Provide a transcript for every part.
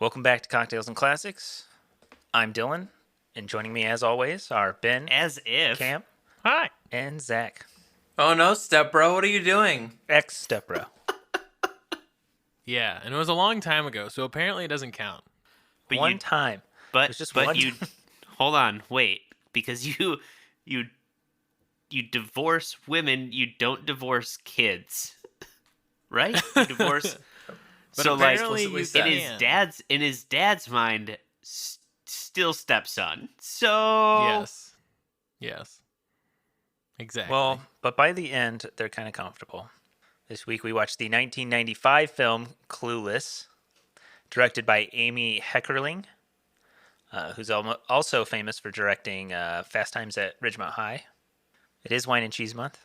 Welcome back to Cocktails and Classics. I'm Dylan, and joining me as always are Ben, As if. Cam, Hi. and Zach. Oh no, step bro, what are you doing? Ex-stepbro. Yeah, and it was a long time ago, so apparently it doesn't count. But One time. But It was just but one you time. hold on, wait, because you divorce women, you don't divorce kids, right? You divorce. But So like apparently you in his dad's mind, still stepson. So Yes. Exactly. Well, but by the end, they're kind of comfortable. This week we watched the 1995 film Clueless, directed by Amy Heckerling, who's also famous for directing Fast Times at Ridgemont High. It is Wine and Cheese Month.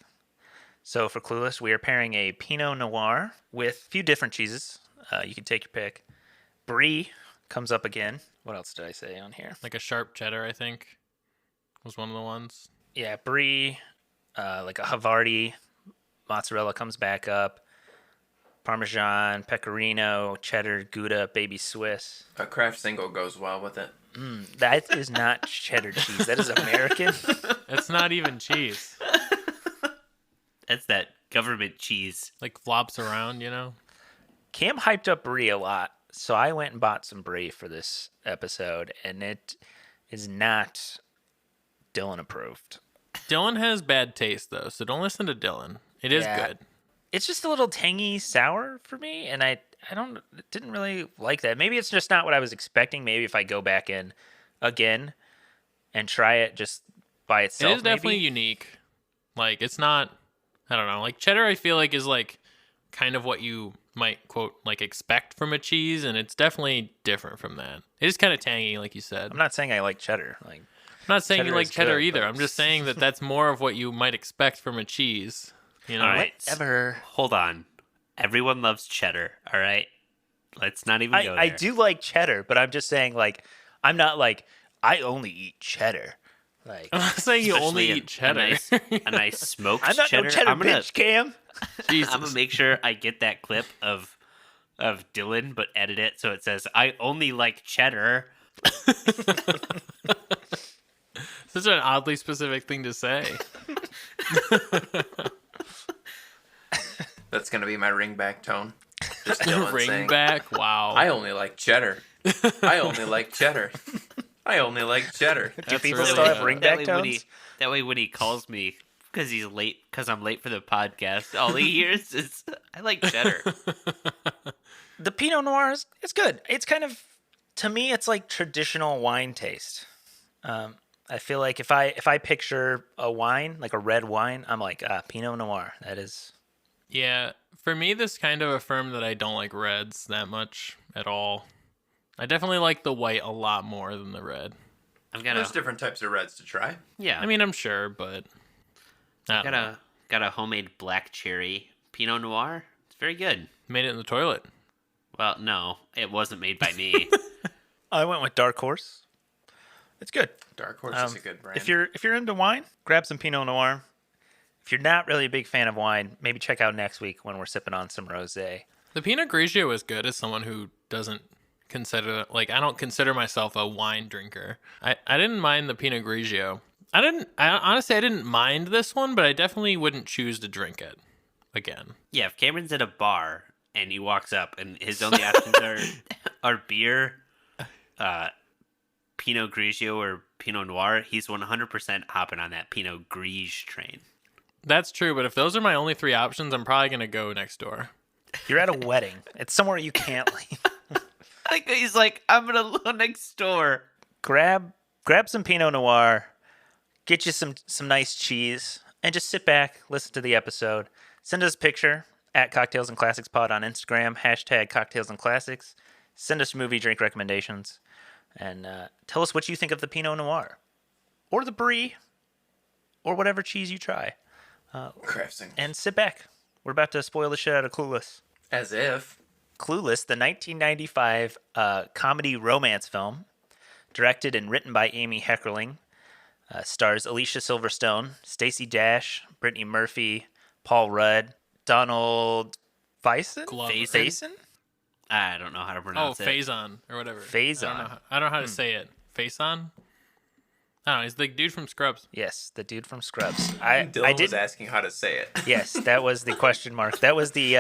So for Clueless, we are pairing a Pinot Noir with a few different cheeses. You can take your pick. Brie comes up again. What else did I say on here? like a sharp cheddar, I think, was one of the ones. Yeah, Brie, like a Havarti. Mozzarella comes back up. Parmesan, Pecorino, Cheddar, Gouda, Baby Swiss. A Kraft single goes well with it. That is not cheddar cheese. That is American. It's not even cheese. that's that government cheese. Like flops around, you know? Cam hyped up Brie a lot, so I went and bought some Brie for this episode, and it is not Dylan approved. Dylan has bad taste, though, so don't listen to Dylan. It is Yeah. good. It's just a little tangy sour for me, and I didn't really like that. Maybe it's just not what I was expecting. Maybe if I go back in again and try it just by itself, It is definitely maybe. unique. Like, it's not, I don't know. Like, cheddar, I feel like, is like kind of what you might, quote, like expect from a cheese, and it's definitely different from that. It is kind of tangy, like you said. I'm not saying I like cheddar. Like, I'm not saying you cheddar like is cheddar good, either. but- I'm just saying that that's more of what you might expect from a cheese. You know? All right. whatever. Hold on. Everyone loves cheddar, all right? Let's not even go there. I do like cheddar, but I'm just saying, like, I'm not like I only eat cheddar. Like, I'm not saying you only Especially eat cheddar. A nice smoked I'm not cheddar. no cheddar I'm gonna, bitch, Cam. Jesus. I'm gonna make sure I get that clip of Dylan, but edit it so it says I only like cheddar. Such an oddly specific thing to say. That's gonna be my ringback tone. Just Dylan Ring saying, back. Wow. I only like cheddar. I only like cheddar. I only like cheddar. Do That's people really still have good. ringback That tones? way when he calls me because he's late because I'm late for the podcast, all he hears is I like cheddar. The Pinot Noir is it's good. It's kind of, to me, it's like traditional wine taste. I feel like if I picture a wine, like a red wine, I'm like, Pinot Noir. That is. Yeah, for me, this kind of affirmed that I don't like reds that much at all. I definitely like the white a lot more than the red. I've got There's a different types of reds to try. yeah. I mean, I'm sure, but I don't know. got a homemade black cherry Pinot Noir. It's very good. Made it in the toilet. Well, no, it wasn't made by me. I went with Dark Horse. It's good. Dark Horse is a good brand. If you're into wine, grab some Pinot Noir. If you're not really a big fan of wine, maybe check out next week when we're sipping on some rosé. The Pinot Grigio is good as someone who doesn't consider, like, I don't consider myself a wine drinker. I didn't mind the Pinot Grigio. Honestly, I didn't mind this one, but I definitely wouldn't choose to drink it again. Yeah, if Cameron's at a bar and he walks up and his only options are beer, Pinot Grigio or Pinot Noir, he's 100% hopping on that Pinot Grigio train. That's true, but if those are my only three options, I'm probably going to go next door. You're at a wedding. It's somewhere you can't leave. Like he's like, I'm gonna go next door. Grab some Pinot Noir, get you some nice cheese, and just sit back, listen to the episode. Send us a picture at Cocktails and Classics Pod on Instagram, # Cocktails and Classics. Send us movie drink recommendations, and tell us what you think of the Pinot Noir, or the Brie, or whatever cheese you try. Kraft single. And sit back. We're about to spoil the shit out of Clueless. As if. Clueless, the 1995 comedy romance film, directed and written by Amy Heckerling, stars Alicia Silverstone, Stacey Dash, Brittany Murphy, Paul Rudd, Donald Faison? Glover. Faison? I don't know how to Oh, pronounce it. Faison or whatever. Faison. I don't know how to say it. Faison? I don't know. He's the dude from Scrubs. Yes, the dude from Scrubs. I Dylan was did. asking how to say it. Yes, that was the question mark. That was the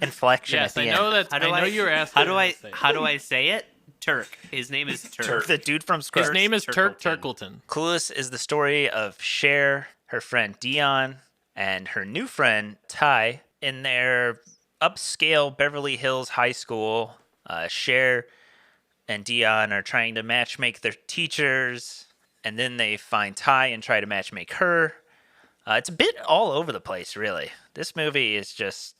inflection Yes, at the I know end. that. I know you were asking. How do I say it? Turk. His name is Turk. The dude from Scrubs. His name is Turk Turkleton. Turkleton. Clueless is the story of Cher, her friend Dion, and her new friend Ty in their upscale Beverly Hills high school. Cher and Dion are trying to matchmake their teachers, and then they find Ty and try to matchmake her. It's a bit all over the place, really. This movie is just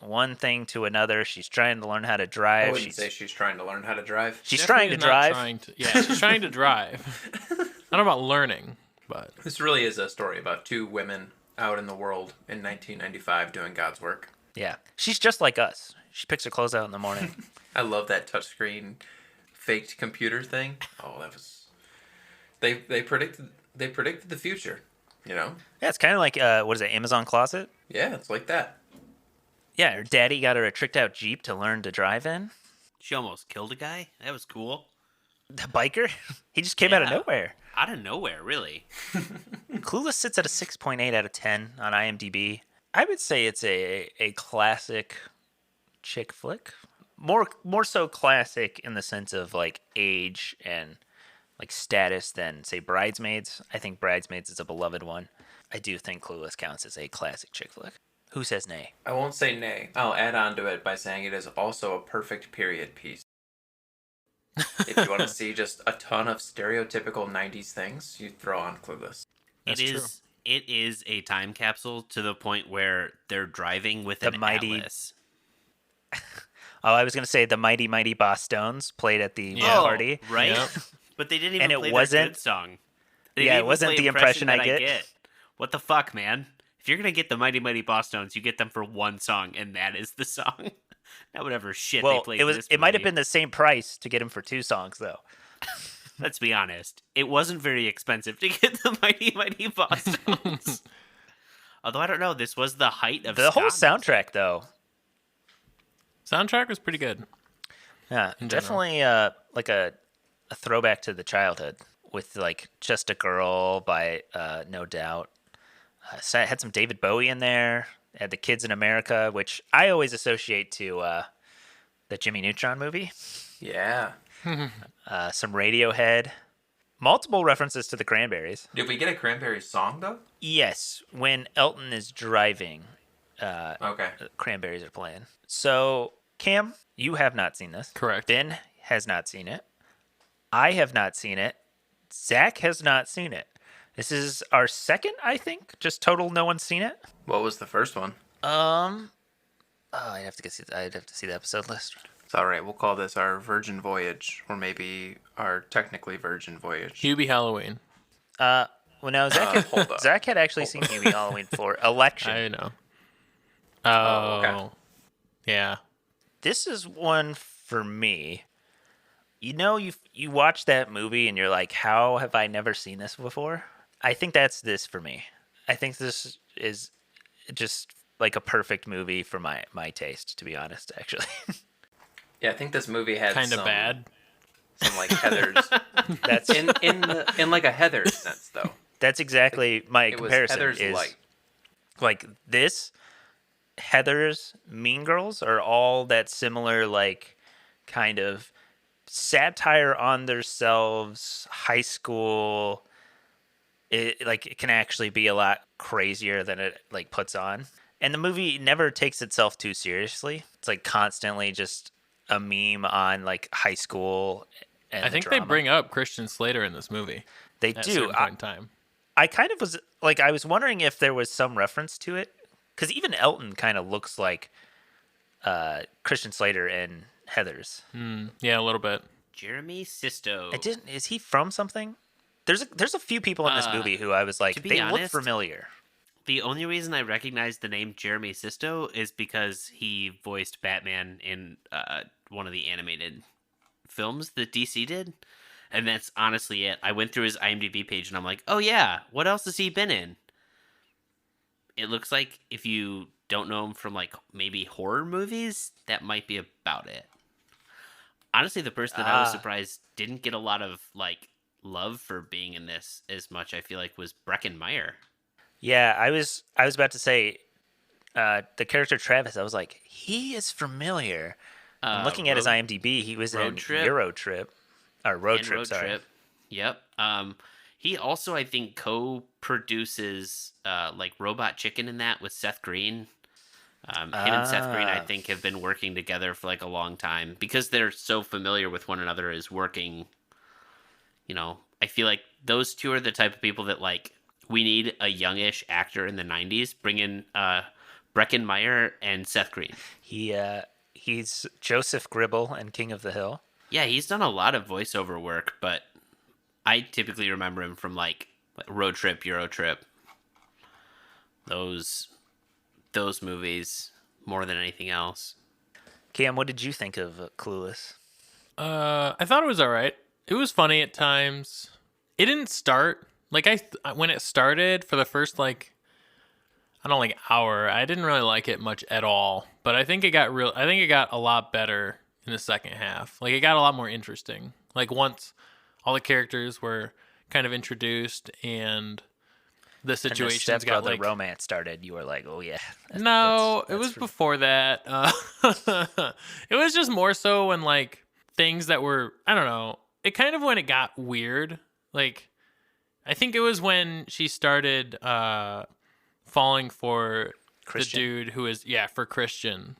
one thing to another. She's trying to learn how to drive. I wouldn't say she's trying to learn how to drive. She's Definitely trying to not drive. She's trying to drive. I don't know about learning, but This really is a story about two women out in the world in 1995 doing God's work. Yeah, she's just like us. She picks her clothes out in the morning. I love that touchscreen faked computer thing. Oh, that was they predicted the future, you know? Yeah, it's kind of like what is it, Amazon Closet? Yeah, it's like that. Yeah, her daddy got her a tricked out Jeep to learn to drive in. She almost killed a guy. That was cool. The biker, he just came out of Yeah. nowhere. Out of nowhere, really. Clueless sits at a 6.8 out of 10 on IMDb. I would say it's a classic chick flick. More so classic in the sense of like age and like status than say Bridesmaids. I think Bridesmaids is a beloved one. I do think Clueless counts as a classic chick flick. Who says nay? I won't say nay. I'll add on to it by saying it is also a perfect period piece. If you want to see just a ton of stereotypical 90s things, you throw on Clueless. That's true. It is a time capsule to the point where they're driving with The an mighty- atlas. Oh, I was going to say the Mighty Mighty Boss Stones played at the Yeah. party. Right? Yep. But they didn't And even it play wasn't- their good song. They Yeah, didn't it even wasn't play the impression I that get. What the fuck, man? If you're gonna get the Mighty Mighty Boss Stones, you get them for one song, and that is the song. Not whatever shit they Well, played. it in was. this It might have movie. been the same price to get him for 2 songs, though. Let's be honest. It wasn't very expensive to get the Mighty Mighty Boss Stones. Although I don't know, this was the height of The whole ska music. soundtrack, though, Soundtrack was pretty good. yeah, In general. definitely like a throwback to the childhood with like Just a Girl by No Doubt. So it had some David Bowie in there. It had the Kids in America, which I always associate to the Jimmy Neutron movie. Yeah. Some Radiohead. Multiple references to the Cranberries. Did we get a Cranberries song, though? Yes, when Elton is driving, Okay. Cranberries are playing. So, Cam, you have not seen this. Correct. Ben has not seen it. I have not seen it. Zach has not seen it. This is our second, I think. Just total, no one's seen it. What was the first one? Oh, I'd have to see the episode list. It's all right. We'll call this our Virgin Voyage, or maybe our technically Virgin Voyage. Hubie Halloween. Well, no, hold up. Zach had actually seen Hubie Halloween for Election. I know. Oh, okay. Yeah. This is one for me. You know, you watch that movie and you're like, how have I never seen this before? I think that's this for me. I think this is just like a perfect movie for my taste, to be honest, actually. Yeah, I think this movie had Kind of some, bad. some like Heather's That's in like a Heather's sense, though. that's exactly my It was comparison. Heather's is light. like this, Heather's, Mean Girls are all that similar, like kind of satire on themselves, high school. It can actually be a lot crazier than it like puts on. And the movie never takes itself too seriously. It's like constantly just a meme on like high school. And I the think they drama. bring up Christian Slater in this movie. They At a do. certain point in time. I kind of was like, I was wondering if there was some reference to it, because even Elton kind of looks like Christian Slater and Heather's. Yeah, a little bit. Jeremy Sisto. I didn't. Is he from something? There's a few people in this movie who I was like, to be they look honest, familiar. The only reason I recognize the name Jeremy Sisto is because he voiced Batman in one of the animated films that DC did. And that's honestly it. I went through his IMDb page and I'm like, oh yeah, what else has he been in? It looks like if you don't know him from like maybe horror movies, that might be about it. Honestly, the person that I was surprised didn't get a lot of like love for being in this as much, I feel like, was Breckin Meyer. Yeah, I was about to say the character Travis. I was like, he is familiar. And looking at his Road IMDb, he was Road in Trip Euro Trip or Road and Trip. Road Sorry. Trip. Yep. He also, I think, co-produces like Robot Chicken in that with Seth Green. Him and Seth Green, I Ah, think, have been working together for like a long time because they're so familiar with one another as working. I feel like those two are the type of people that like we need a youngish actor in the '90s. Bring in Breckin Meyer and Seth Green. he's Joseph Gribble and King of the Hill. Yeah, he's done a lot of voiceover work, but I typically remember him from like Road Trip, Euro Trip, those those movies more than anything else. Cam, what did you think of Clueless? I thought it was all right. It was funny at times. It didn't start like when it started for the first like I don't know, like hour. I didn't really like it much at all. But I think it got real. I think it got a lot better in the second half. Like it got a lot more interesting. Like once all the characters were kind of introduced and the And the situations got stepbrother like romance started. You were like, oh yeah. no, it that's was for- before that. It was just more so when like things that were I don't know. It kind of when it got weird. Like I think it was when she started falling for Christian. the dude who is for Christian,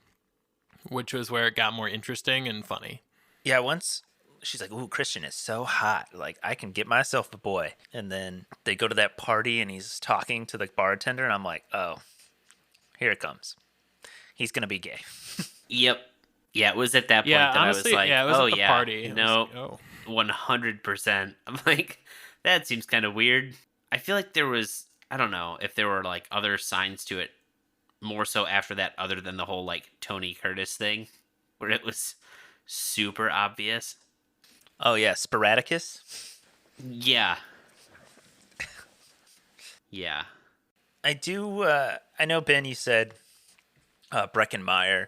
which was where it got more interesting and funny. Yeah, once she's like, ooh, Christian is so hot. Like, I can get myself a boy. And then they go to that party and he's talking to the bartender. And I'm like, oh, here it comes. He's going to be gay. Yep. Yeah, it was at that point Yeah, that honestly, I was like, it was oh at the yeah, party. I was no, like, oh. 100%. I'm like, that seems kind of weird. I feel like there was, I don't know if there were like other signs to it more so after that other than the whole like Tony Curtis thing where it was super obvious. Oh, yeah. Sporadicus. Yeah. Yeah. I know, Ben, you said Breckenmeyer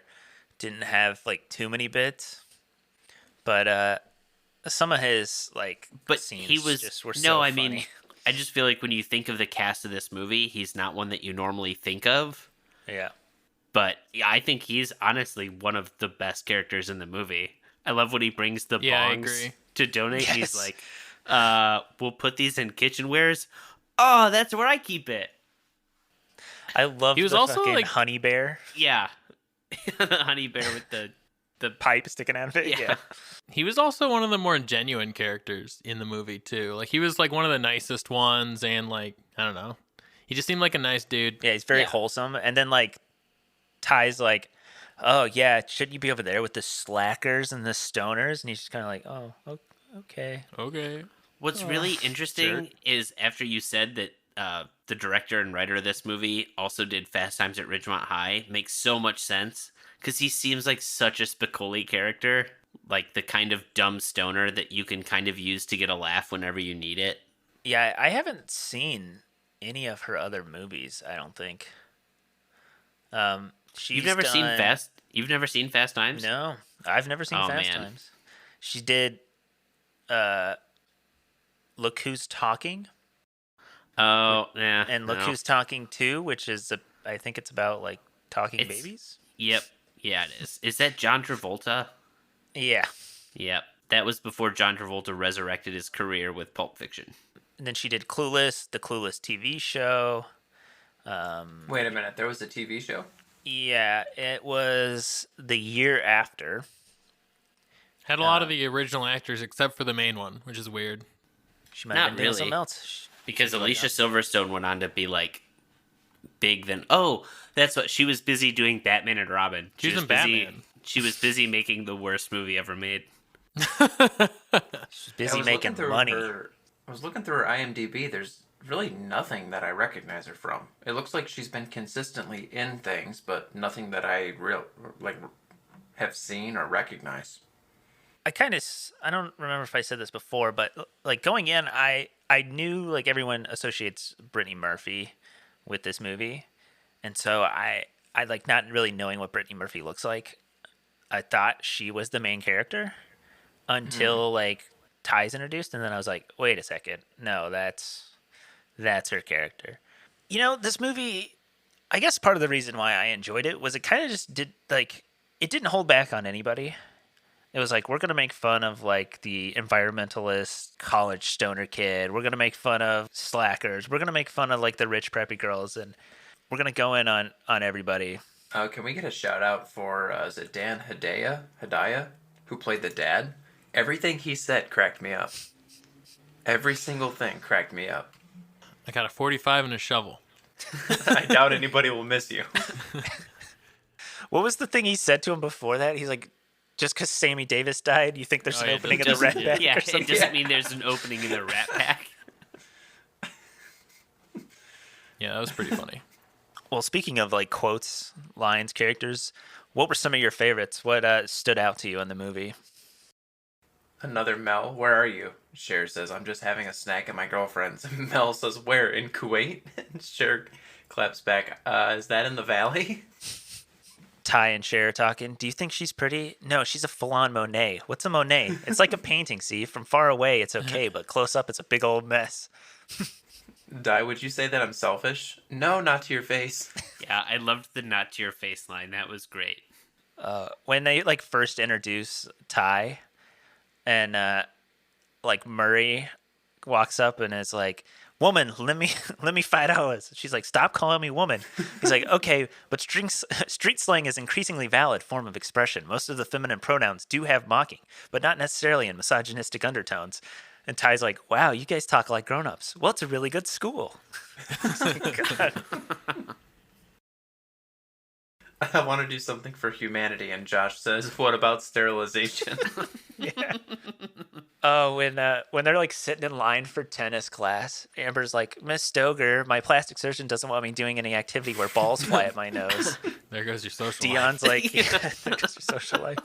didn't have like too many bits. But some of his like But scenes he was just were no, so I funny. mean, I just feel like when you think of the cast of this movie, he's not one that you normally think of. Yeah. But yeah, I think he's honestly one of the best characters in the movie. I love when he brings the Yeah, I bongs agree. to donate. And he's Yes. like, we'll put these in kitchenwares. Oh, that's where I keep it. I love He was the also, fucking like- honey bear Yeah. The honey bear with the pipe sticking out of it. Yeah. Yeah. He was also one of the more genuine characters in the movie too. Like he was like one of the nicest ones, and like I don't know, he just seemed like a nice dude. Yeah, he's very Yeah. wholesome. And then like Ty's like, oh yeah, shouldn't you be over there with the slackers and the stoners? And he's just kind of like, oh, okay. Okay. What's really interesting jerk. is after you said that the director and writer of this movie also did Fast Times at Ridgemont High, makes so much sense because he seems like such a Spicoli character, like the kind of dumb stoner that you can kind of use to get a laugh whenever you need it. Yeah, I haven't seen any of her other movies. I don't think. She's You've never seen done- Fast? You've never seen Fast Times? No, I've never seen Oh, Fast man. Times. She did. Look Who's Talking, Oh, yeah. and Look no. Who's Talking 2, which is I think it's about like talking It's- babies. Yep. Yeah, it is. Is that John Travolta? Yeah. Yep. That was before John Travolta resurrected his career with Pulp Fiction. And then she did Clueless, the Clueless TV show. Wait a minute, there was a TV show? Yeah, it was the year after. Had a lot of the original actors except for the main one, which is weird. She might Not have been doing really. something else. Because Alicia Silverstone went on to be like big then. Oh, that's what she was busy doing Batman and Robin. She was in busy, Batman. She was busy making the worst movie ever made. She's busy making money. I was looking through her IMDb. There's really nothing that I recognize her from. It looks like she's been consistently in things, but nothing that I have seen or recognize. I don't remember if I said this before, but like going in, I knew like everyone associates Brittany Murphy with this movie, and so I like not really knowing what Brittany Murphy looks like. I thought she was the main character, until like Ty's introduced, and then I was like, wait a second, no, that's her character. This movie, I guess part of the reason why I enjoyed it was it kind of just did like it didn't hold back on anybody. It was like we're gonna make fun of like the environmentalist college stoner kid. We're gonna make fun of slackers. We're gonna make fun of like the rich preppy girls, and we're gonna go in on everybody. Can we get a shout out for is it Dan Hedaya, who played the dad? Everything he said cracked me up. Every single thing cracked me up. I got a 45 and a shovel. I doubt anybody will miss you. What was the thing he said to him before that? He's like, just because Sammy Davis died, you think there's an opening in the Rat Pack? Yeah, or it something? doesn't mean there's an opening in the Rat Pack. Yeah, that was pretty funny. Well, speaking of like quotes, lines, characters, what were some of your favorites? What stood out to you in the movie? Another Mel, where are you? Cher says, I'm just having a snack at my girlfriend's. Mel says, where? In Kuwait? And Cher claps back, is that in the valley? Ty and Cher talking. Do you think she's pretty? No, she's a full-on Monet. What's a Monet? It's like a painting, see? From far away, it's okay, but close up, it's a big old mess. Di, would you say that I'm selfish? No, not to your face. Yeah, I loved the not to your face line. That was great. When they like first introduce Ty, and like Murray walks up and is like, woman, let me $5. She's like, stop calling me woman. He's like, okay, but street slang is increasingly valid form of expression. Most of the feminine pronouns do have mocking, but not necessarily in misogynistic undertones. And Ty's like, wow, you guys talk like grown-ups. Well, it's a really good school. God. I want to do something for humanity, and Josh says, what about sterilization? Yeah. Oh, when they're like sitting in line for tennis class, Amber's like, Miss Stoger, my plastic surgeon doesn't want me doing any activity where balls fly at my nose. There goes your social Dion's life. like, yeah, there goes your social life.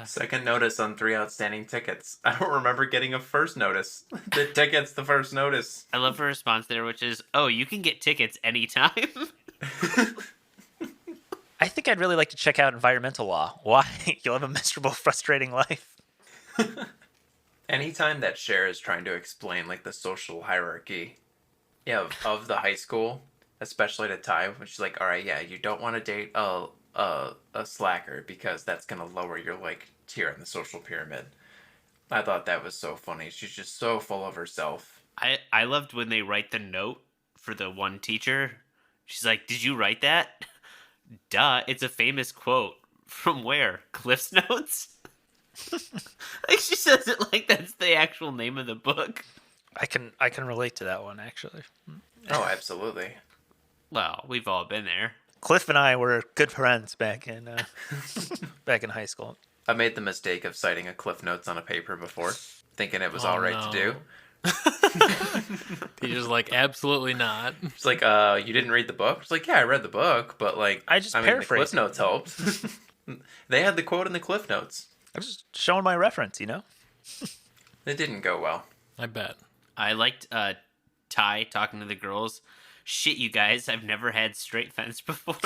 Second notice on 3 outstanding tickets. I don't remember getting a first notice. The ticket's the first notice. I love her response there, which is, oh, you can get tickets anytime. I think I'd really like to check out environmental law. Why? You'll have a miserable, frustrating life. Anytime that Cher is trying to explain like the social hierarchy, yeah, of the high school, especially to Ty, when she's like, all right, yeah, you don't want to date a slacker because that's gonna lower your like tier in the social pyramid. I thought that was so funny. She's just so full of herself. I loved when they write the note for the one teacher. She's like, did you write that? Duh, it's a famous quote. From where? Cliff's Notes? Like she says it like that's the actual name of the book. I can relate to that one, actually. Oh, absolutely. Well, we've all been there. Cliff and I were good friends back in high school. I made the mistake of citing a Cliff Notes on a paper before, thinking it was all right to do. Teacher's like, absolutely not. It's like, you didn't read the book? It's like, yeah, I read the book, but like, I mean, the Cliff paraphrased. Notes helped. They had the quote in the Cliff Notes. I was just showing my reference, you know? It didn't go well. I bet. I liked Ty talking to the girls. Shit, you guys, I've never had straight fence before.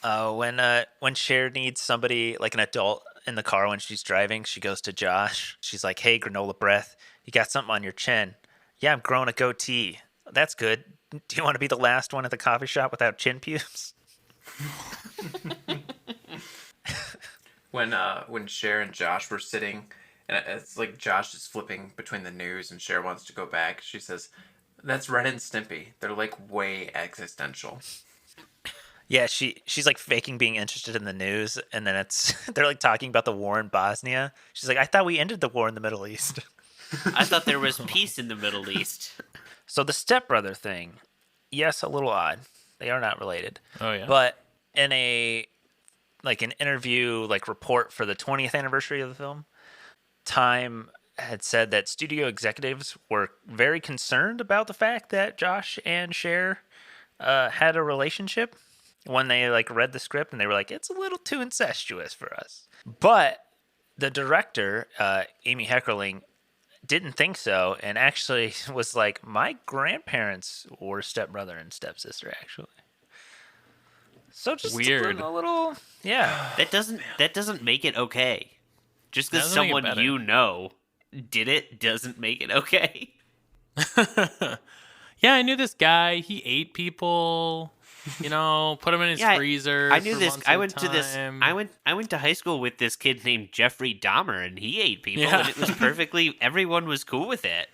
When Cher needs somebody, like an adult, in the car when she's driving, she goes to Josh. She's like, hey, granola breath, you got something on your chin. Yeah, I'm growing a goatee. That's good. Do you want to be the last one at the coffee shop without chin pubes? When Cher and Josh were sitting, and it's like Josh is flipping between the news and Cher wants to go back, she says, that's Ren and Stimpy. They're like way existential. Yeah, she's like faking being interested in the news, and then they're like talking about the war in Bosnia. She's like, I thought we ended the war in the Middle East. I thought there was peace in the Middle East. So the stepbrother thing, yes, a little odd. They are not related. Oh, yeah. But in an interview, like report for the 20th anniversary of the film, Time had said that studio executives were very concerned about the fact that Josh and Cher had a relationship when they like read the script, and they were like, it's a little too incestuous for us. But the director, Amy Heckerling, didn't think so, and actually was like, my grandparents were stepbrother and stepsister, actually. So just Weird. a little, yeah. That doesn't make it okay. Just because Doesn't make it someone better. you know did it doesn't make it okay. Yeah, I knew this guy. He ate people. You know, put them in his Yeah, freezer. I knew for this. months I at a went to this. time. I went to high school with this kid named Jeffrey Dahmer, and he ate people, Yeah. and it was perfectly. Everyone was cool with it.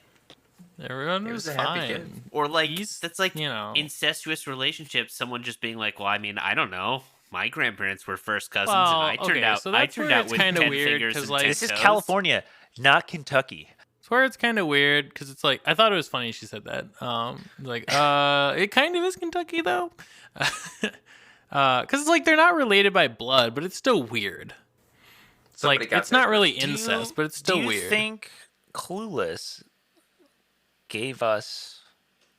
Everyone He was was a happy fine. kid. Or like He's, that's like you know. incestuous relationships. Someone just being like, "Well, I mean, I don't know. My grandparents were first cousins, Well, and I turned okay, out. so I that's turned where out it's with kinda 10 weird, fingers 'cause, and like, 10 This is toes. California, not Kentucky. It's where it's kind of weird because it's like I thought it was funny she said that. It kind of is Kentucky though, because it's like they're not related by blood, but it's still weird. Somebody Like got it's not this really right. incest, but it's still Do you weird. think Clueless gave us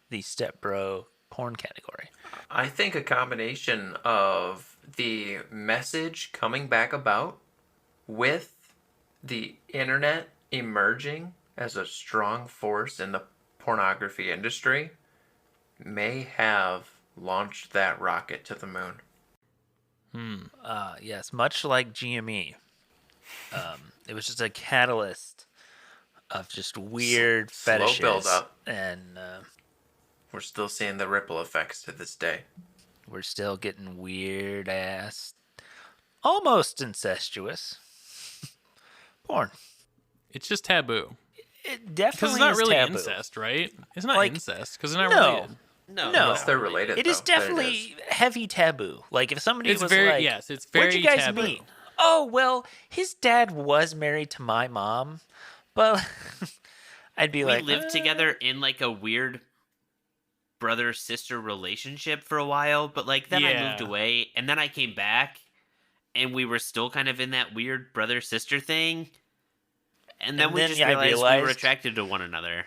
the stepbro porn category? I think a combination of the message coming back about with the internet emerging as a strong force in the pornography industry may have launched that rocket to the moon. Yes, much like GME. It was just a catalyst of just weird Slow fetishes. build up. And We're still seeing the ripple effects to this day. we're still getting weird ass, almost incestuous porn. It's just taboo It because definitely it's not is really taboo. incest, right? It's not Like, incest because they're not no. related. No, No. Unless they're related, It is though, then definitely heavy taboo. Like if somebody It's was very like, yes, it's "Where'd very you guys taboo. meet?" Oh well, his dad was married to my mom, but I'd be we like, lived together in like a weird brother sister relationship for a while, but like then I moved Yeah. away, and then I came back, and we were still kind of in that weird brother sister thing, and then And we then, just yeah, I realized we were realized- attracted to one another.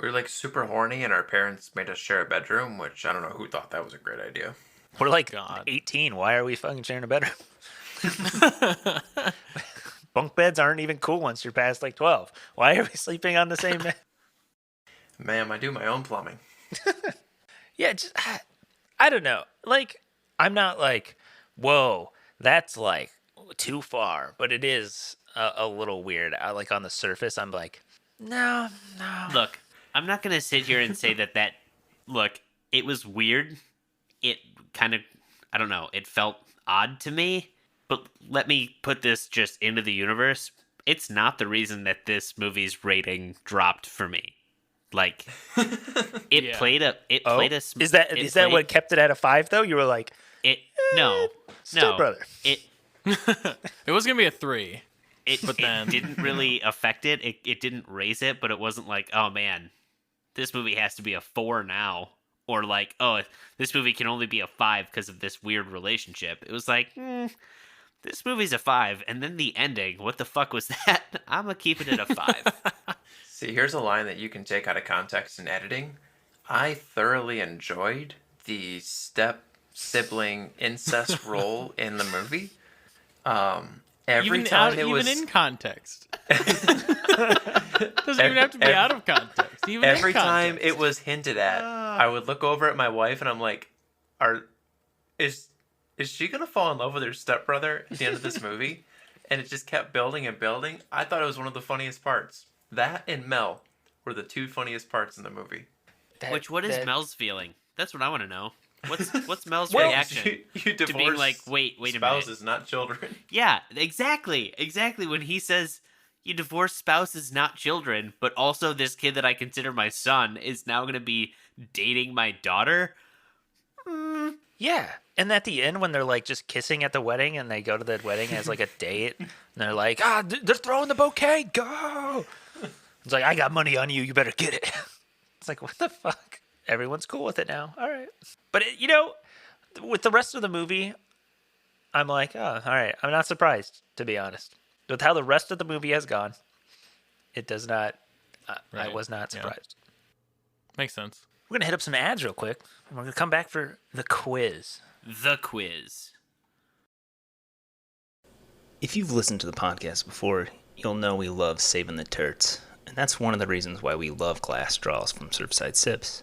We were like super horny, and our parents made us share a bedroom, which I don't know who thought that was a great idea. we're like God. 18. Why are we fucking sharing a bedroom? Bunk beds aren't even cool once you're past like 12. Why are we sleeping on the same bed? Ma'am, I do my own plumbing. Yeah, just, I don't know. Like, I'm not like, whoa, that's like too far, but it is a little weird. Like on the surface, I'm like, no. Look, I'm not gonna sit here and say that. Look, it was weird. It kind of, I don't know. It felt odd to me. But let me put this just into the universe. It's not the reason that this movie's rating dropped for me. Like, it Yeah. played a. It Oh, played a. is that what kept it at a 5 though? You were like, It no stepbrother. It It was gonna be a 3. But then- it didn't really affect it. It didn't raise it, but it wasn't like, oh man, this movie has to be a 4 now, or like, oh, this movie can only be a 5 because of this weird relationship. It was like, this movie's a 5, and then the ending. What the fuck was that? I'm gonna keep it at a 5. See, here's a line that you can take out of context in editing. I thoroughly enjoyed the step sibling incest role in the movie. Every time it was even in context. Doesn't even have to be out of context. Even every in time context. it was hinted at, I would look over at my wife and I'm like, is she gonna fall in love with her stepbrother at the end of this movie? And it just kept building and building. I thought it was one of the funniest parts. That and Mel were the two funniest parts in the movie. What is Mel's feeling? That's what I want to know. What's Mel's Well, reaction you to being divorce like, wait a minute? spouses, not children. Yeah, exactly. When he says you divorce spouses, not children, but also this kid that I consider my son is now going to be dating my daughter. Yeah. And at the end, when they're like just kissing at the wedding and they go to the wedding as like a date, and they're like, they're throwing the bouquet, go. It's like, I got money on you, you better get it. It's like, what the fuck? Everyone's cool with it now. All right. But, with the rest of the movie, I'm like, oh, all right. I'm not surprised, to be honest. With how the rest of the movie has gone, it does not, I Right. was not Yeah. surprised. Makes sense. We're going to hit up some ads real quick, and we're going to come back for the quiz. The quiz. If you've listened to the podcast before, you'll know we love saving the turts. And that's one of the reasons why we love glass straws from Surfside Sips.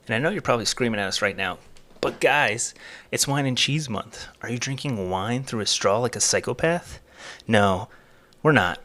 And I know you're probably screaming at us right now, But guys, it's wine and cheese month. Are you drinking wine through a straw like a psychopath? No, we're not.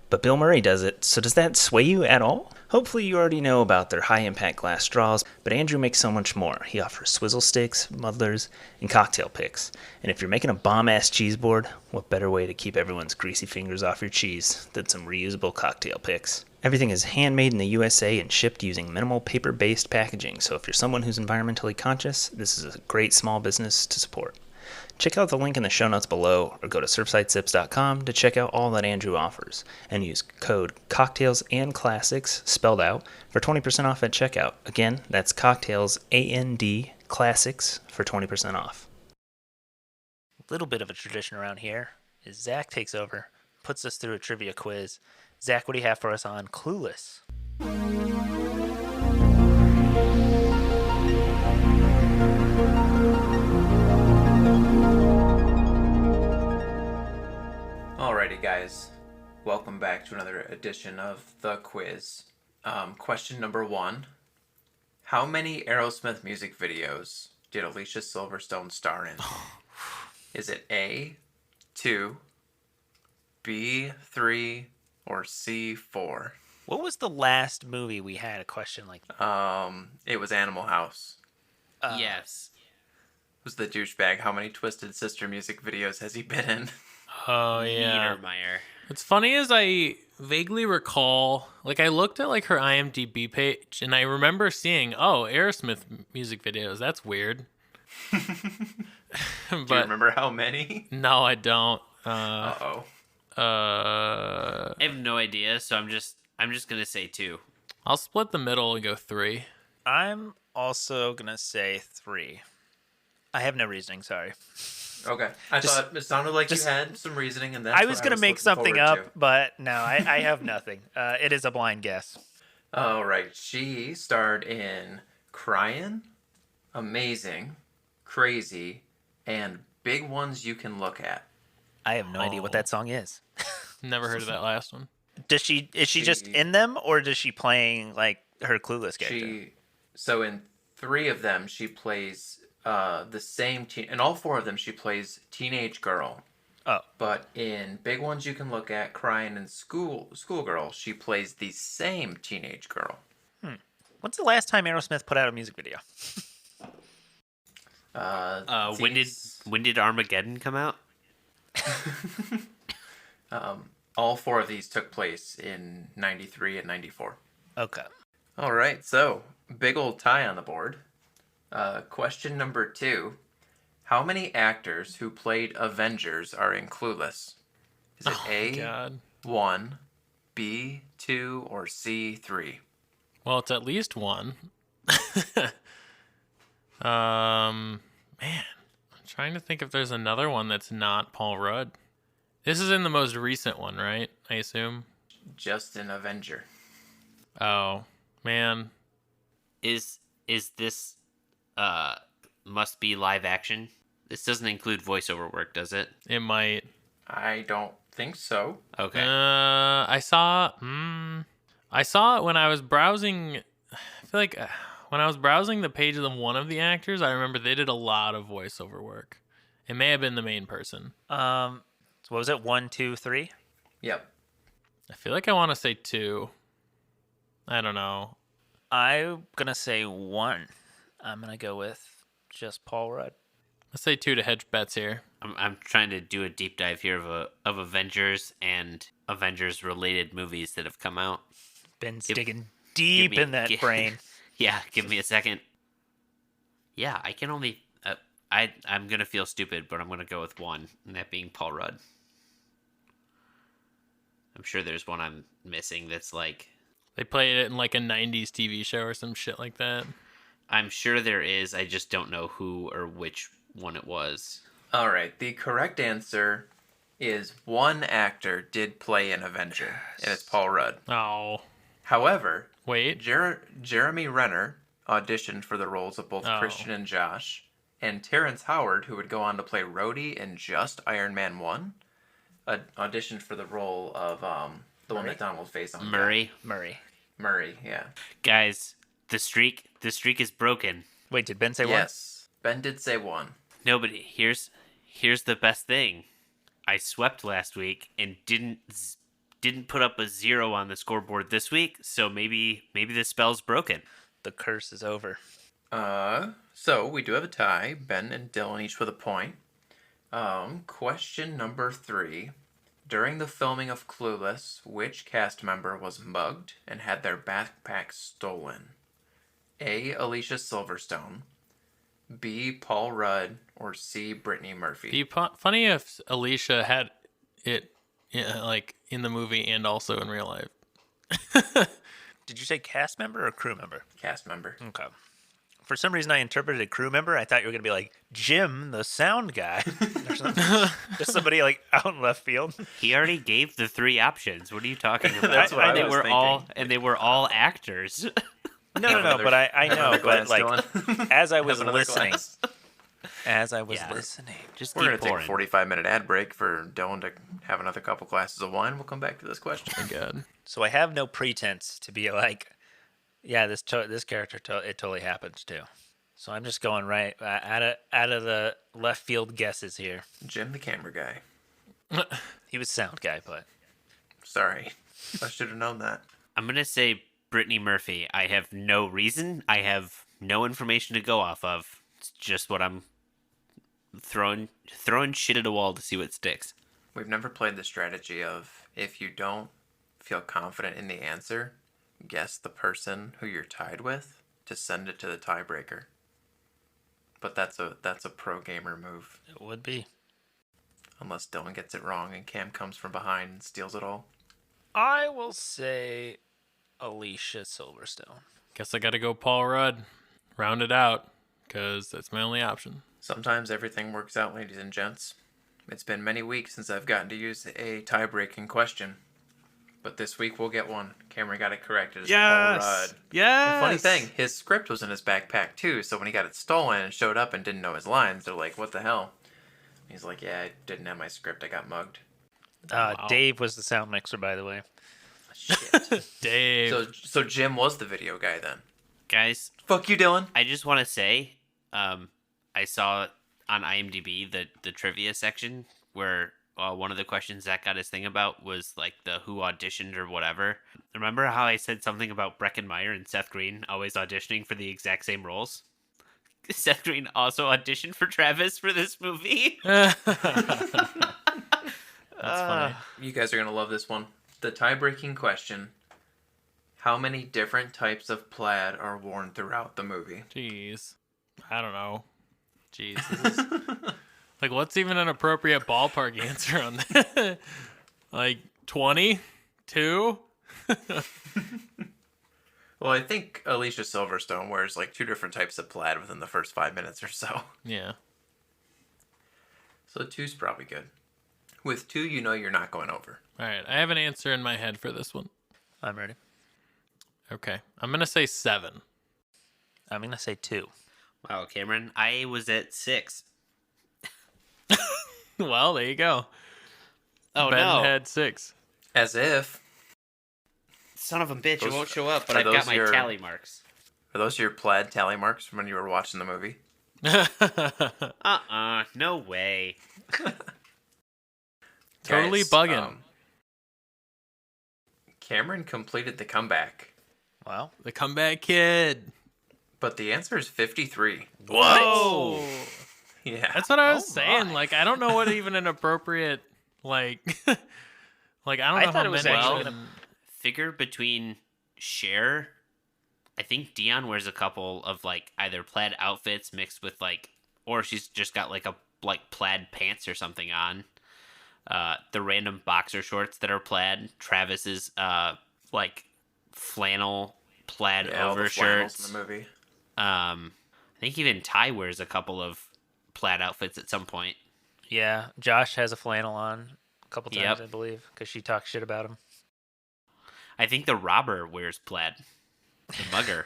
But Bill Murray does it, so does that sway you at all? Hopefully you already know about their high-impact glass straws, but Andrew makes so much more. He offers swizzle sticks, muddlers, and cocktail picks. And if you're making a bomb-ass cheese board, what better way to keep everyone's greasy fingers off your cheese than some reusable cocktail picks? Everything is handmade in the USA and shipped using minimal paper-based packaging, so if you're someone who's environmentally conscious, this is a great small business to support. Check out the link in the show notes below or go to surfsidesips.com to check out all that Andrew offers and use code cocktails and classics spelled out for 20% off at checkout. Again, that's cocktails and classics for 20% off. A little bit of a tradition around here is Zach takes over, puts us through a trivia quiz. Zach, what do you have for us on Clueless? Alrighty, guys. Welcome back to another edition of the quiz. Question number 1. How many Aerosmith music videos did Alicia Silverstone star in? Is it A, 2, B, 3, or C, 4? What was the last movie we had a question like that? It was Animal House. Yes. It was the douchebag. How many Twisted Sister music videos has he been in? Oh, yeah. Niedermeyer. What's funny is I vaguely recall, like, I looked at, like, her IMDb page, and I remember seeing, Aerosmith music videos. That's weird. Do you remember how many? No, I don't. Uh-oh. I have no idea, so I'm just gonna say 2. I'll split the middle and go 3. I'm also going to say 3. I have no reasoning, sorry. Okay. I thought it sounded like you had some reasoning, and that's I was going to make something up, but no, I have nothing. It is a blind guess. All right. She starred in Crying, Amazing, Crazy, and Big Ones You Can Look At. I have no idea what that song is. Never heard of that last one. Is she just in them, or does she playing like her Clueless character? So in 3 of them, she plays the same in all 4 of them, she plays teenage girl. Oh. But in Big Ones You Can Look At, Crying, and Schoolgirl, she plays the same teenage girl. When's the last time Aerosmith put out a music video? When did Armageddon come out? All 4 of these took place in 93 and 94. Okay. All right, so big old tie on the board. Question number 2. How many actors who played Avengers are in Clueless? Is it A, God. 1, B, 2, or C, 3? Well, it's at least 1. Man, I'm trying to think if there's another one that's not Paul Rudd. This is in the most recent one, right? I assume. Just an Avenger. Oh, man. Is this must be live action? This doesn't include voiceover work, does it? It might. I don't think so. Okay. I saw it when I was browsing. I feel like when I was browsing the page of one of the actors, I remember they did a lot of voiceover work. It may have been the main person. So what was it? 1, 2, 3? Yep. I feel like I want to say 2. I don't know. I'm gonna say 1. I'm gonna go with just Paul Rudd. Let's say 2 to hedge bets here. I'm trying to do a deep dive here of Avengers and Avengers related movies that have come out. Ben's digging deep in that brain. Yeah, give me a second. Yeah, I can only. I'm gonna feel stupid, but I'm gonna go with 1, and that being Paul Rudd. I'm sure there's one I'm missing that's like. They played it in like a 90s TV show or some shit like that. I'm sure there is. I just don't know who or which one it was. All right. The correct answer is 1 actor did play an Avenger, and it's Paul Rudd. Oh. However, Wait. Jeremy Renner auditioned for the roles of both Christian and Josh, and Terrence Howard, who would go on to play Rhodey in just Iron Man 1, auditioned for the role of the one that Donald faced on. Murray, yeah. guys, the streak is broken. Wait, did Ben say 1? Yes. Ben did say 1. No, but here's the best thing. I swept last week and didn't put up a 0 on the scoreboard this week, so maybe the spell's broken. The curse is over. So we do have a tie. Ben and Dylan each with a point. Question number 3. During the filming of Clueless, which cast member was mugged and had their backpack stolen? A. Alicia Silverstone, B. Paul Rudd, or C. Brittany Murphy? Be funny if Alicia had it, like in the movie and also in real life. Did you say cast member or crew member? Cast member. Okay. For some reason, I interpreted crew member. I thought you were going to be like Jim, the sound guy. Or something. Just somebody like out in left field. He already gave the 3 options. What are you talking about? That's what I they was were thinking. all and they were all actors. No, but I know. But like, Dylan. as I was Have another listening, glass. listening, Just We're keep going to take a pouring. 45-minute ad break for Dylan to have another couple glasses of wine. We'll come back to this question. My God. so I have no pretense to be like, yeah, this character it totally happens too. So I'm just going right out of the left field guesses here. Jim, the camera guy. He was sound guy, but Sorry. I should have known that. I'm gonna say Brittany Murphy. I have no reason. I have no information to go off of. It's just what I'm throwing shit at a wall to see what sticks. We've never played the strategy of if you don't feel confident in the answer, guess the person who you're tied with to send it to the tiebreaker. But that's a pro gamer move. it would be. Unless Dylan gets it wrong and Cam comes from behind and steals it all. I will say Alicia Silverstone. Guess I got to go Paul Rudd. Round it out, because that's my only option. Sometimes everything works out, ladies and gents. It's been many weeks since I've gotten to use a tie-breaking question. But this week we'll get one. Cameron got it correct. It is Paul Rudd. Yes. The funny thing, his script was in his backpack too, so when he got it stolen and showed up and didn't know his lines, they're like, what the hell? He's like, yeah, I didn't have my script, I got mugged. Wow. Dave was the sound mixer, by the way. Shit. Dave. So Jim was the video guy then. Guys, Fuck you, Dylan. I just want to say, I saw on IMDb the trivia section where one of the questions Zach got his thing about was like the who auditioned or whatever. Remember how I said something about Breckin Meyer and Seth Green always auditioning for the exact same roles? Seth Green also auditioned for Travis for this movie. That's funny. You guys are going to love this one. The tie-breaking question. How many different types of plaid are worn throughout the movie? Jeez. I don't know. Jeez. This is... like, what's even an appropriate ballpark answer on that? Like, 20? 2? Well, I think Alicia Silverstone wears like 2 different types of plaid within the first 5 minutes or so. Yeah. So 2's probably good. With 2, you know you're not going over. All right. I have an answer in my head for this one. I'm ready. Okay. I'm going to say 7. I'm going to say 2. Wow, Cameron, I was at 6. Well, there you go. Oh, Ben no. had 6. As if. Son of a bitch, it Those- won't show up, but are I've got those my your- tally marks. Are those your plaid tally marks from when you were watching the movie? No way. Totally Guys, bugging. Cameron completed the comeback, Wow. The comeback kid. but the answer is 53. Whoa. Yeah. That's what I was Oh saying. my. Like, I don't know what even an appropriate, like, like, I don't I know thought how it was many. actually and- Figure between Cher, I think Dion wears a couple of like either plaid outfits mixed with like, or she's just got like a like plaid pants or something on. The random boxer shorts that are plaid. Travis's like flannel plaid Yeah, all the flannels overshirts. in the movie. I think even Ty wears a couple of plaid outfits at some point. Yeah, Josh has a flannel on a couple times, Yep. I believe, because she talks shit about him. I think the robber wears plaid. The mugger.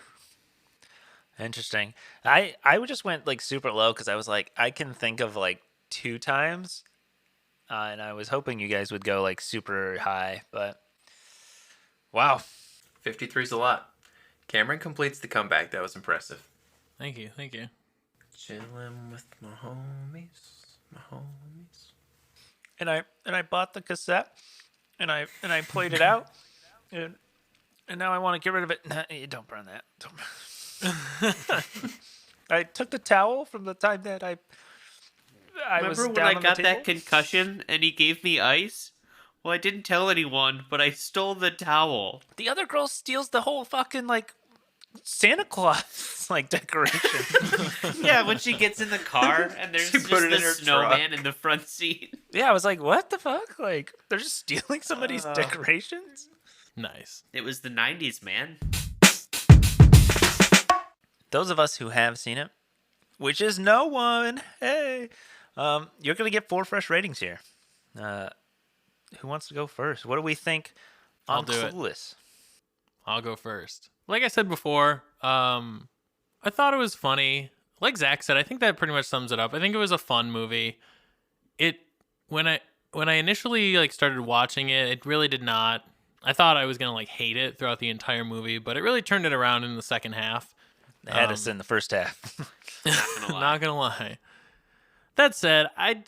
Interesting. I just went like super low because I was like, I can think of like 2 times, and I was hoping you guys would go like super high, but wow. 53's a lot. Cameron completes the comeback. That was impressive. Thank you. Thank you. Chilling with my homies. And I bought the cassette, and I played it out, and now I want to get rid of it. Nah, don't burn that. I took the towel from the time that I Remember was when I down on got the that table? concussion and he gave me ice? Well, I didn't tell anyone, but I stole the towel. The other girl steals the whole fucking like Santa Claus like decoration. Yeah, when she gets in the car and there's She just put it the in her snowman truck. in the front seat. Yeah, I was like, what the fuck? Like they're just stealing somebody's decorations? Nice. It was the 90s, man. Those of us who have seen it, which is no one, hey, you're gonna get 4 fresh ratings here. Who wants to go first? What do we think on I'll do it. Clueless? I'll go first. Like I said before, I thought it was funny. Like Zach said, I think that pretty much sums it up. I think it was a fun movie. When I initially like started watching it, it really did not. I thought I was gonna like hate it throughout the entire movie, but it really turned it around in the second half. They had us in the first half. Not gonna lie. Not gonna lie. That said, I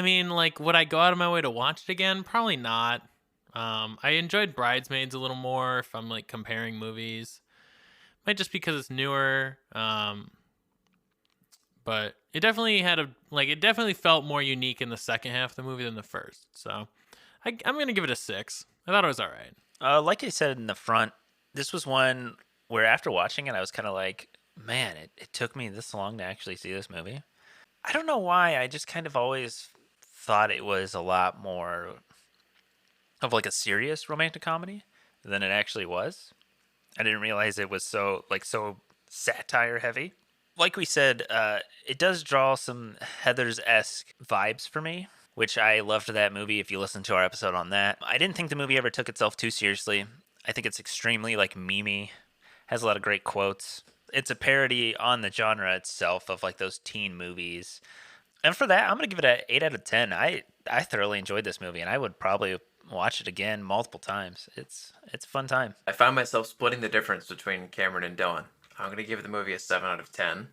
mean, like, would I go out of my way to watch it again? Probably not. I enjoyed Bridesmaids a little more if I'm like comparing movies. Might just because it's newer. But it definitely it definitely felt more unique in the second half of the movie than the first. So I'm gonna give it a 6. I thought it was all right. Like I said in the front, this was one where after watching it, I was kind of like, man, it took me this long to actually see this movie. I don't know why. I just kind of always thought it was a lot more of like a serious romantic comedy than it actually was. I didn't realize it was so satire heavy. Like we said, it does draw some Heathers-esque vibes for me, which I loved that movie. If you listen to our episode on that, I didn't think the movie ever took itself too seriously. I think it's extremely like memey, has a lot of great quotes. It's a parody on the genre itself of like those teen movies. And for that, I'm going to give it an 8 out of 10. I thoroughly enjoyed this movie, and I would probably watch it again multiple times. It's a fun time. I found myself splitting the difference between Cameron and Dylan. I'm going to give the movie a 7 out of 10.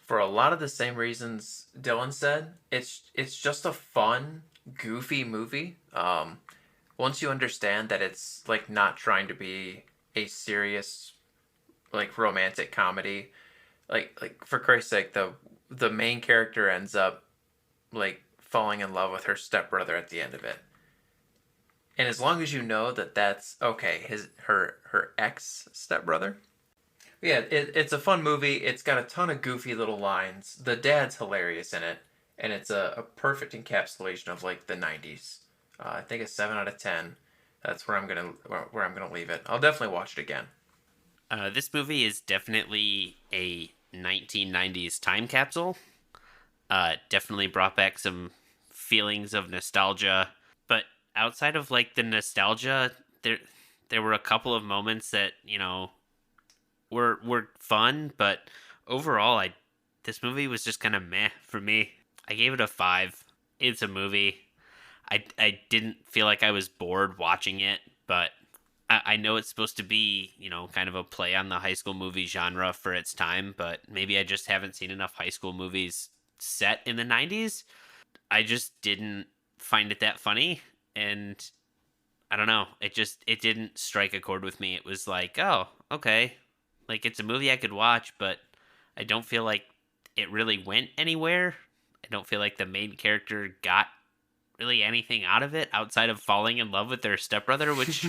For a lot of the same reasons Dylan said, it's just a fun, goofy movie. Once you understand that it's like not trying to be a serious like romantic comedy, like for Christ's sake, the main character ends up like falling in love with her stepbrother at the end of it. And as long as you know that that's okay, her ex stepbrother. Yeah, it's a fun movie. It's got a ton of goofy little lines. The dad's hilarious in it, and it's a perfect encapsulation of like the 90s. I think a 7 out of 10. That's where I'm gonna leave it. I'll definitely watch it again. This movie is definitely a 1990s time capsule. Definitely brought back some feelings of nostalgia. But outside of like the nostalgia, there were a couple of moments that, you know, were fun, but overall this movie was just kind of meh for me. I gave it a 5. It's a movie. I didn't feel like I was bored watching it, but I know it's supposed to be, you know, kind of a play on the high school movie genre for its time, but maybe I just haven't seen enough high school movies set in the 90s. I just didn't find it that funny, and I don't know. It didn't strike a chord with me. It was like, oh, okay. Like, it's a movie I could watch, but I don't feel like it really went anywhere. I don't feel like the main character got really anything out of it outside of falling in love with their stepbrother, which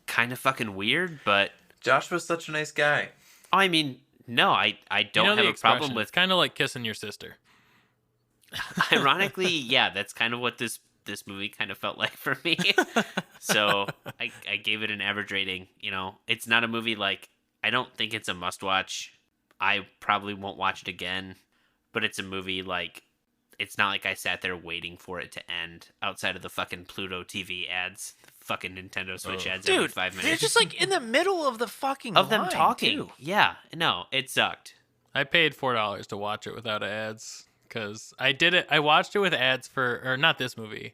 kind of fucking weird, but Josh was such a nice guy. I mean, no, I don't You know have the a problem expression, with. it's kind of like kissing your sister. Ironically, yeah, that's kind of what this movie kind of felt like for me. So I gave it an average rating. You know, it's not a movie like, I don't think it's a must watch. I probably won't watch it again, but it's a movie like, it's not like I sat there waiting for it to end outside of the fucking Pluto TV ads, the fucking Nintendo Switch ads every Dude, 5 minutes. they're just like in the middle of the fucking of them line, talking. too. Yeah, no, it sucked. I paid $4 to watch it without ads because I did it. I watched it with ads or not this movie.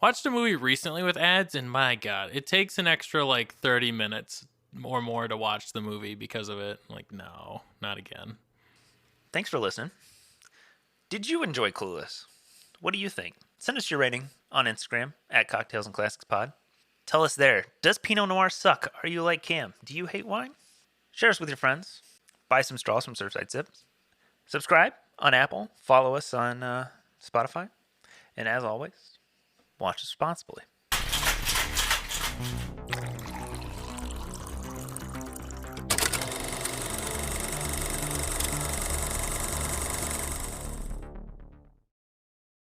Watched a movie recently with ads, and my God, it takes an extra like 30 minutes more to watch the movie because of it. Like, no, not again. Thanks for listening. Did you enjoy Clueless? What do you think? Send us your rating on Instagram at Cocktails and Classics Pod. Tell us there. Does Pinot Noir suck? Are you like Cam? Do you hate wine? Share us with your friends. Buy some straws from Surfside Sips. Subscribe on Apple. Follow us on Spotify. And as always, watch responsibly.